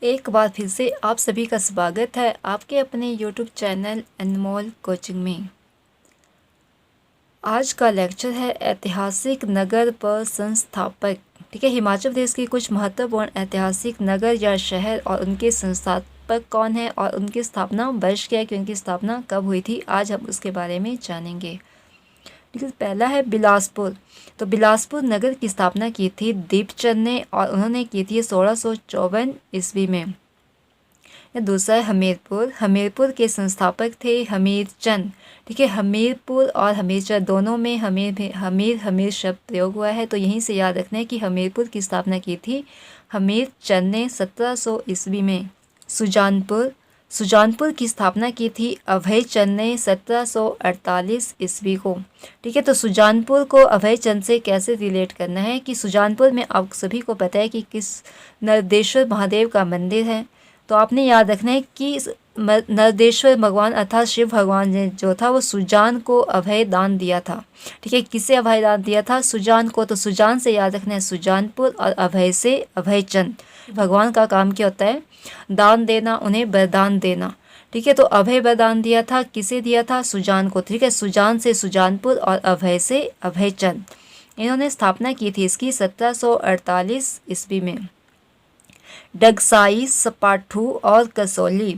एक बार फिर से आप सभी का स्वागत है आपके अपने यूट्यूब चैनल अनमोल कोचिंग में। आज का लेक्चर है ऐतिहासिक नगर पर संस्थापक। ठीक है, हिमाचल प्रदेश के कुछ महत्वपूर्ण ऐतिहासिक नगर या शहर और उनके संस्थापक कौन है और उनकी स्थापना वर्ष क्या है कि उनकी स्थापना कब हुई थी, आज हम उसके बारे में जानेंगे। ठीक है, पहला है बिलासपुर। तो बिलासपुर नगर की स्थापना की थी दीपचंद ने और उन्होंने की थी 1654 ईस्वी में। दूसरा है हमीरपुर। हमीरपुर के संस्थापक थे हमीरचंद। ठीक है, हमीरपुर और हमीरचंद दोनों में हमीर शब्द प्रयोग हुआ है, तो यहीं से याद रखना है कि हमीरपुर की स्थापना की थी हमीरचंद ने 1700 ईस्वी में। सुजानपुर की स्थापना की थी अभय चंद ने 1748 ईस्वी को। ठीक है, तो सुजानपुर को अभय चंद से कैसे रिलेट करना है कि सुजानपुर में आप सभी को पता है कि किस नरदेश्वर महादेव का मंदिर है। तो आपने याद रखना है कि नरदेश्वर भगवान अर्थात शिव भगवान ने जो था वो सुजान को अभय दान दिया था। ठीक है, किसे अभय दान दिया था? सुजान को। तो सुजान से याद रखना है सुजानपुर और अभय से अभयचंद। भगवान का काम क्या होता है? दान देना, उन्हें वरदान देना। ठीक है, तो अभय वरदान दिया था, किसे दिया था? सुजान को। ठीक है, सुजान से सुजानपुर और अभय से अभयचंद। इन्होंने स्थापना की थी इसकी 1748 ईस्वी में। डगसाई, सपाटू और कसौली,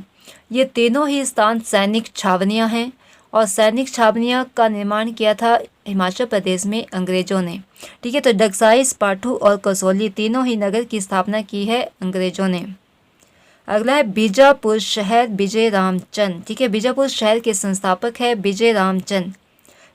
ये तीनों ही स्थान सैनिक छावनियां हैं और सैनिक छावनियां का निर्माण किया था हिमाचल प्रदेश में अंग्रेजों ने। ठीक है, तो डगसाई, सपाटू और कसौली तीनों ही नगर की स्थापना की है अंग्रेजों ने। अगला है बीजापुर शहर, विजय रामचंद। ठीक है, बीजापुर शहर के संस्थापक है विजय रामचंद।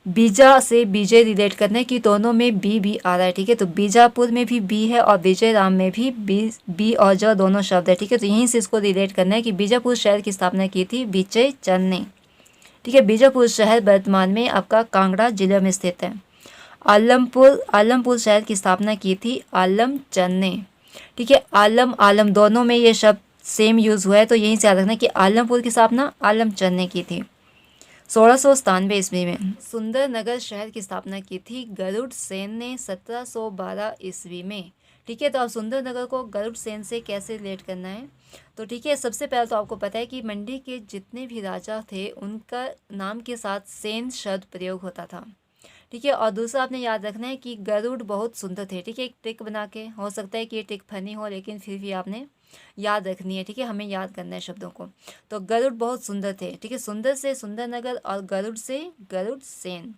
बीजा से विजय रिलेट करने की, दोनों में बी आ रहा है। ठीक है, तो बीजापुर में भी बी है और विजय राम में भी बी और ज दोनों शब्द है। ठीक है, तो यहीं से इसको रिलेट करना है कि बीजापुर शहर की स्थापना की थी विजय चंद ने। ठीक है, बीजापुर शहर वर्तमान में आपका कांगड़ा जिले में स्थित है। आलमपुर शहर की स्थापना की थी आलमचंद ने। ठीक है, आलम दोनों में ये शब्द सेम यूज हुआ है, तो यहीं से याद रखना कि आलमपुर की स्थापना आलमचंद ने की थी 1697 ईस्वी में। सुंदरनगर शहर की स्थापना की थी गरुड़ सेन ने 1712 ईस्वी में। ठीक है, तो अब सुंदरनगर को गरुड़ सेन से कैसे रिलेट करना है? तो ठीक है, सबसे पहले तो आपको पता है कि मंडी के जितने भी राजा थे उनका नाम के साथ सेन शब्द प्रयोग होता था। ठीक है, और दूसरा आपने याद रखना है कि गरुड़ बहुत सुंदर थे। ठीक है, एक ट्रिक बना के, हो सकता है कि ये ट्रिक फनी हो लेकिन फिर भी आपने याद रखनी है। ठीक है, हमें याद करना है शब्दों को। तो गरुड़ बहुत सुंदर थे। ठीक है, सुंदर से सुंदरनगर और गरुड़ से गरुड़ सेन।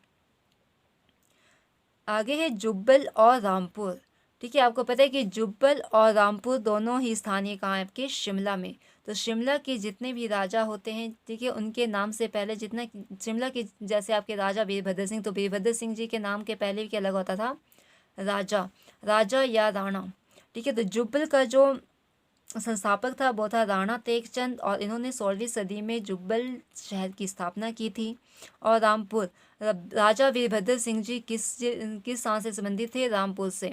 आगे है जुब्बल और रामपुर। ठीक है, आपको पता है कि जुब्बल और रामपुर दोनों ही स्थानीय कहाँ हैं? आपके शिमला में। तो शिमला के जितने भी राजा होते हैं, ठीक है, उनके नाम से पहले जितना शिमला के, जैसे आपके राजा वीरभद्र सिंह, तो वीरभद्र सिंह जी के नाम के पहले भी क्या लगा होता था? राजा या राणा। ठीक है, तो जुब्बल का जो संस्थापक था वो था राणा तेगचंद और इन्होंने 16वीं सदी में जुब्बल शहर की स्थापना की थी। और रामपुर, राजा वीरभद्र सिंह जी किस स्थान से संबंधित थे? रामपुर से।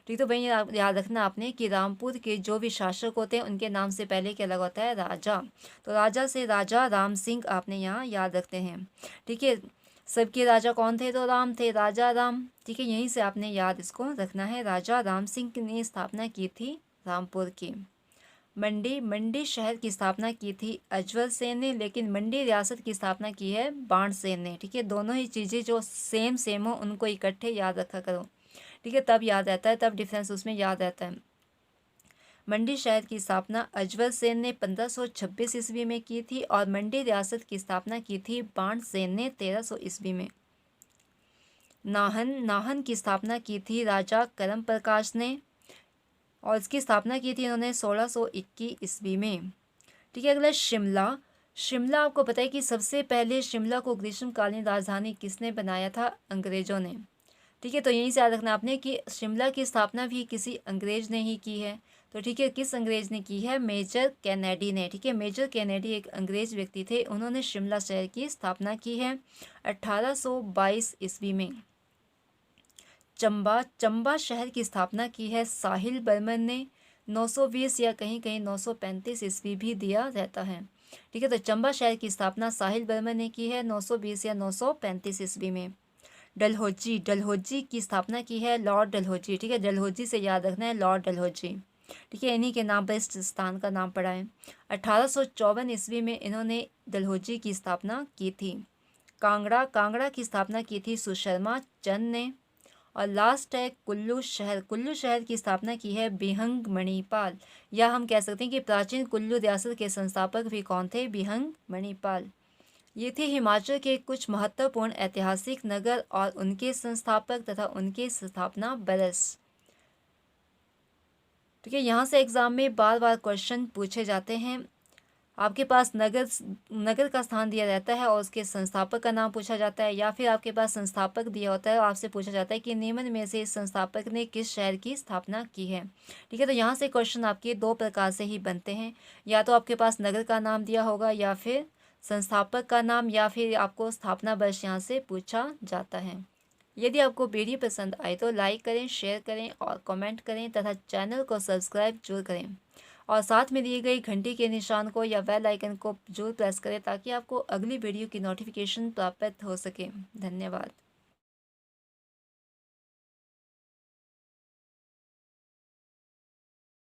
ठीक, तो भाई याद रखना आपने कि रामपुर के जो भी शासक होते हैं उनके नाम से पहले क्या लगा होता है? राजा। तो राजा से राजा राम सिंह आपने यहाँ याद रखते हैं। ठीक है, सबके राजा कौन थे? तो राम थे, राजा राम। ठीक है, यहीं से आपने याद इसको रखना है। राजा राम सिंह ने स्थापना की थी रामपुर की। मंडी शहर की स्थापना की थी अजवर सेन ने, लेकिन मंडी रियासत की स्थापना की है बाण सेन ने। ठीक है, दोनों ही चीज़ें जो सेम हो उनको इकट्ठे याद रखा करो। ठीक है, तब याद रहता है, तब डिफरेंस उसमें याद रहता है। मंडी शहर की स्थापना अजवर सेन ने 1526 ईस्वी में की थी और मंडी रियासत की स्थापना की थी बाण सेन ने 1300 ईस्वी में। नाहन की स्थापना की थी राजा करम प्रकाश ने और इसकी स्थापना की थी इन्होंने 1621 ईस्वी में। ठीक है, अगला शिमला आपको पता है कि सबसे पहले शिमला को ग्रीष्मकालीन राजधानी किसने बनाया था? अंग्रेजों ने। ठीक है, तो यहीं से याद रखना आपने कि शिमला की स्थापना भी किसी अंग्रेज ने ही की है। तो ठीक है, किस अंग्रेज ने की है? मेजर कैनेडी ने। ठीक है, मेजर कैनेडी एक अंग्रेज व्यक्ति थे, उन्होंने शिमला शहर की स्थापना की है 1822 ईस्वी में। चंबा शहर की स्थापना की है साहिल बर्मन ने 920 या कहीं कहीं 935 ईस्वी भी दिया रहता है। ठीक है, तो चंबा शहर की स्थापना साहिल बर्मन ने की है 920 या 935 ईस्वी में। डलहौजी की स्थापना की है लॉर्ड डलहौजी। ठीक है, डलहौजी से याद रखना है लॉर्ड डलहौजी। ठीक है, इन्हीं के नाम पर इस स्थान का नाम पड़ा है। 1854 ईस्वी में इन्होंने डलहौजी की स्थापना की थी। कांगड़ा की स्थापना की थी सुशर्मा चंद ने। और लास्ट है कुल्लू शहर की स्थापना की है बिहंग मणिपाल, या हम कह सकते हैं कि प्राचीन कुल्लू रियासत के संस्थापक भी कौन थे? बिहंग मणिपाल। ये थे हिमाचल के कुछ महत्वपूर्ण ऐतिहासिक नगर और उनके संस्थापक तथा उनके स्थापना बरस। ठीक है, यहाँ से एग्जाम में बार बार क्वेश्चन पूछे जाते हैं। आपके पास नगर का स्थान दिया रहता है और उसके संस्थापक का नाम पूछा जाता है, या फिर आपके पास संस्थापक दिया होता है और आपसे पूछा जाता है कि निम्न में से इस संस्थापक ने किस शहर की स्थापना की है। ठीक है, तो यहाँ से क्वेश्चन आपके दो प्रकार से ही बनते हैं, या तो आपके पास नगर का नाम दिया होगा, या फिर संस्थापक का नाम, या फिर आपको स्थापना वर्ष यहाँ से पूछा जाता है। यदि आपको वीडियो पसंद आए तो लाइक करें, शेयर करें और कमेंट करें तथा चैनल को सब्सक्राइब जरूर करें, और साथ में दिए गई घंटी के निशान को या बेल आइकन को जरूर प्रेस करें ताकि आपको अगली वीडियो की नोटिफिकेशन प्राप्त हो सके। धन्यवाद।